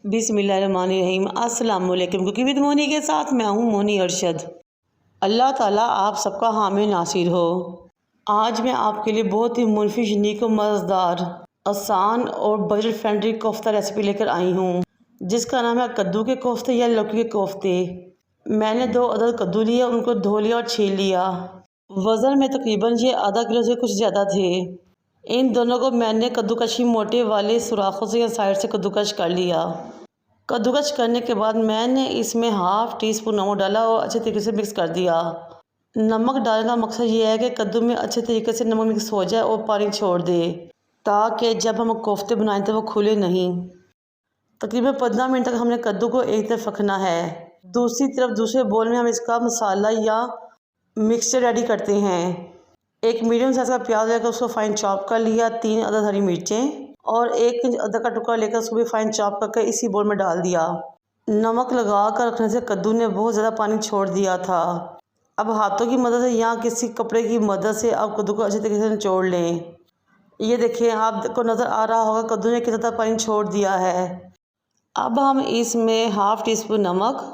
बिस्मिल्लाहिर्रहमानिर्रहीम। अस्सलाम वालेकुम। कुकिंग विद मोनी के साथ मैं हूँ मोनी अरशद। अल्लाह ताला आप सबका हामी नासिर हो। आज मैं आपके लिए बहुत ही मुनफिश यूनिक और मज़ेदार, आसान और बजट फ्रेंडली कोफ्ता रेसिपी लेकर आई हूँ, जिसका नाम है कद्दू के कोफ्ते या लौकी के कोफ्ते। मैंने 2 अदद कद्दू लिए, उनको धो लिया और छील लिया। वज़न में तकरीबन ये आधा किलो से कुछ ज़्यादा थे। इन दोनों को मैंने कद्दूकशी मोटे वाले सुराखों से या साइड से कद्दूकश कर लिया। कद्दूकश करने के बाद मैंने इसमें हाफ़ टी स्पून नमक डाला और अच्छे तरीके से मिक्स कर दिया। नमक डालने का मकसद ये है कि कद्दू में अच्छे तरीके से नमक मिक्स हो जाए और पानी छोड़ दे, ताकि जब हम कोफ्ते बनाएं तो वो खुले नहीं। तकरीबन 15 मिनट तक हमने कद्दू को एक तरफ रखना है। दूसरी तरफ दूसरे बोल में हम इसका मसाला या मिक्सचर रेडी करते हैं। एक मीडियम साइज़ का प्याज लेकर उसको फाइन चॉप कर लिया, 3 अदद हरी मिर्चें और 1 इंच अदरक का टुकड़ा लेकर उसको भी फाइन चॉप करके इसी बोल में डाल दिया। नमक लगा कर रखने से कद्दू ने बहुत ज़्यादा पानी छोड़ दिया था। अब हाथों की मदद से या किसी कपड़े की मदद से आप कद्दू को अच्छे तरीके से निचोड़ लें। ये देखिए, आपको नज़र आ रहा होगा कद्दू ने कितना पानी छोड़ दिया है। अब हम इसमें हाफ़ टी स्पून नमक,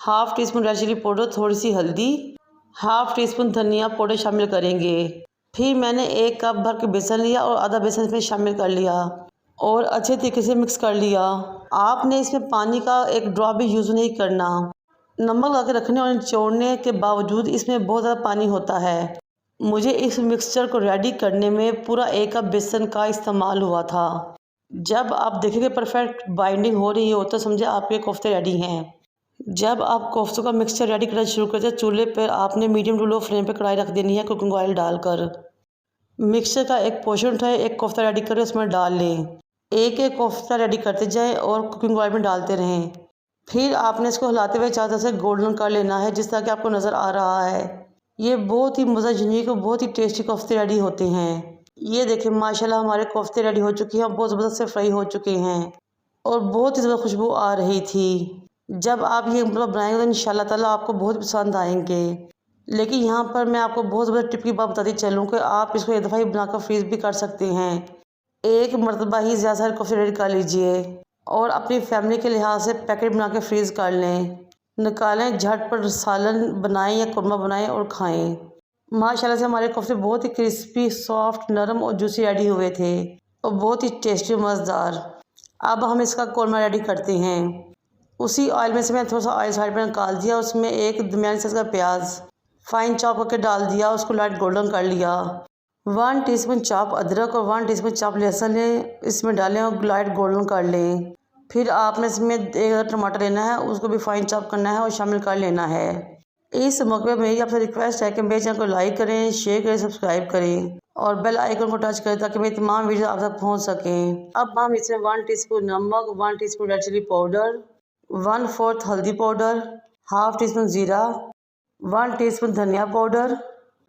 half teaspoon red chilli powder, थोड़ी सी हल्दी, हाफ़ टी स्पून धनिया पाउडर शामिल करेंगे। फिर मैंने 1 कप भर के बेसन लिया और आधा बेसन इसमें शामिल कर लिया और अच्छे तरीके से मिक्स कर लिया। आपने इसमें पानी का एक ड्रॉप भी यूज़ नहीं करना। नमक लगा के रखने और निचोड़ने के बावजूद इसमें बहुत ज़्यादा पानी होता है। मुझे इस मिक्सचर को रेडी करने में पूरा 1 कप बेसन का इस्तेमाल हुआ था। जब आप देखेंगे परफेक्ट बाइंडिंग हो रही हो तो समझे आपके कोफ्ते रेडी हैं। जब आप कोफ्तों का मिक्सचर रेडी करना शुरू करते हैं, चूल्हे पर आपने मीडियम टू लो फ्लेम पर कढ़ाई रख देनी है। कुकिंग ऑयल डालकर मिक्सचर का एक पोर्शन उठाए, एक कोफ्ता रेडी करें, उसमें डाल लें। एक एक कोफ्ता रेडी करते जाएं और कुकिंग ऑयल में डालते रहें। फिर आपने इसको हिलाते हुए चारों तरफ से गोल्डन कर लेना है, जिस तरह कि आपको नज़र आ रहा है। ये बहुत ही मज़ा यूनिक और बहुत ही टेस्टी कोफ्ते रेडी होते हैं। ये देखें, माशाल्लाह हमारे कोफ्ते रेडी हो चुके हैं, बहुत ज़बरदस्त से फ्राई हो चुके हैं और बहुत ही ज़्यादा खुशबू आ रही थी। जब आप ये बनाएंगे तो इंशाल्लाह ताला आपको बहुत पसंद आएंगे। लेकिन यहाँ पर मैं आपको बहुत ज़बरदस्त टिप की बात बताती चलूँ कि आप इसको एक दफ़ा ही बनाकर फ्रीज़ भी कर सकते हैं। एक मरतबा ही ज़्यादा सारे कोफ्ते रेडी कर लीजिए और अपनी फैमिली के लिहाज से पैकेट बना के फ्रीज़ कर लें। निकालें, झटपट सालन बनाएं या कुरमा बनाएं और खाएं। माशाल्लाह से हमारे कोफ्ते बहुत ही क्रिस्पी, सॉफ्ट, नरम और जूसी रेडी हुए थे और बहुत ही टेस्टी मज़ेदार। अब हम इसका कोरमा रेडी करते हैं। उसी ऑयल में से मैं थोड़ा सा ऑयल साइड पर निकाल दिया, उसमें एक दरमियानी साइज़ का प्याज फाइन चॉप करके डाल दिया, उसको लाइट गोल्डन कर लिया। 1 टीस्पून चॉप अदरक और 1 टीस्पून चॉप लहसुन इसमें डालें और लाइट गोल्डन कर लें। फिर आपने इसमें 1 टमाटर लेना है, उसको भी फाइन चॉप करना है और शामिल कर लेना है। इस मौके पर मेरी आपसे रिक्वेस्ट है कि मेरे चैनल को लाइक करें, शेयर करें, सब्सक्राइब करें और बेल आइकन को टच करें ताकि मेरी तमाम वीडियो आप तक पहुँच सकें। अब हम इसमें 1 टीस्पून नमक, 1 टीस्पून रेड चिली पाउडर, 1/4 हल्दी पाउडर, हाफ़ टी स्पून ज़ीरा, 1 टीस्पून धनिया पाउडर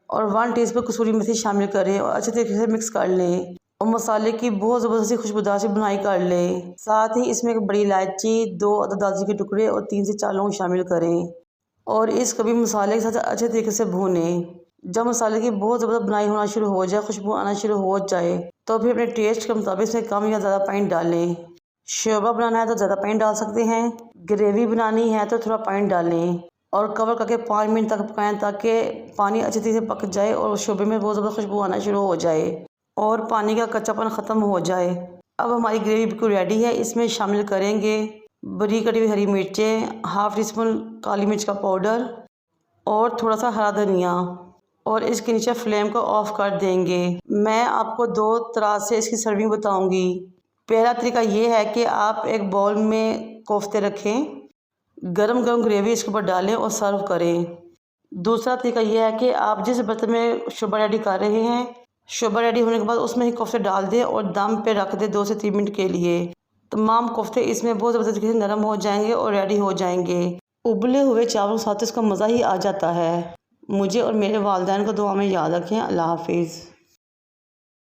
और 1 टीस्पून कसूरी मेथी शामिल करें और अच्छे तरीके से मिक्स कर लें और मसाले की बहुत ज़बरदस्ती खुशबूदार सी बुनाई कर लें। साथ ही इसमें एक बड़ी इलायची, 2 अदद दालचीनी के टुकड़े और 3 से 4 लौंग शामिल करें और इसको भी मसाले के साथ अच्छे तरीके से भूनें। जब मसाले की बहुत ज़बरदस्त बुनाई होना शुरू हो जाए, खुशबू आना शुरू हो जाए, तो फिर अपने टेस्ट के मुताबिक इसमें कम या ज़्यादा पानी डालें। शोरबा बनाना है तो ज़्यादा पानी डाल सकते हैं, ग्रेवी बनानी है तो थोड़ा पानी डालें और कवर करके 5 मिनट तक पकाएं ताकि पानी अच्छी तरह से पक जाए और शोरबे में बहुत ज़्यादा खुशबू आना शुरू हो जाए और पानी का कच्चापन ख़त्म हो जाए। अब हमारी ग्रेवी बिल्कुल रेडी है। इसमें शामिल करेंगे बारीक कटी हुई हरी मिर्चें, हाफ़ टी स्पून काली मिर्च का पाउडर और थोड़ा सा हरा धनिया और इसके नीचे फ्लेम को ऑफ़ कर देंगे। मैं आपको 2 तरह से इसकी सर्विंग बताऊँगी। पहला तरीका ये है कि आप एक बाउल में कोफ्ते रखें, गरम गरम ग्रेवी इसके ऊपर डालें और सर्व करें। दूसरा तरीका यह है कि आप जिस बर्तन में शोरबा रेडी कर रहे हैं, शोरबा रेडी होने के बाद उसमें ही कोफ्ते डाल दें और दम पे रख दें 2 से 3 मिनट के लिए। तमाम कोफ्ते इसमें बहुत ज़बरदस्त तरीके से नरम हो जाएंगे और रेडी हो जाएंगे। उबले हुए चावलों के साथ इसका मज़ा ही आ जाता है। मुझे और मेरे वालिदैन को दुआ में याद रखें। अल्लाह हाफिज़।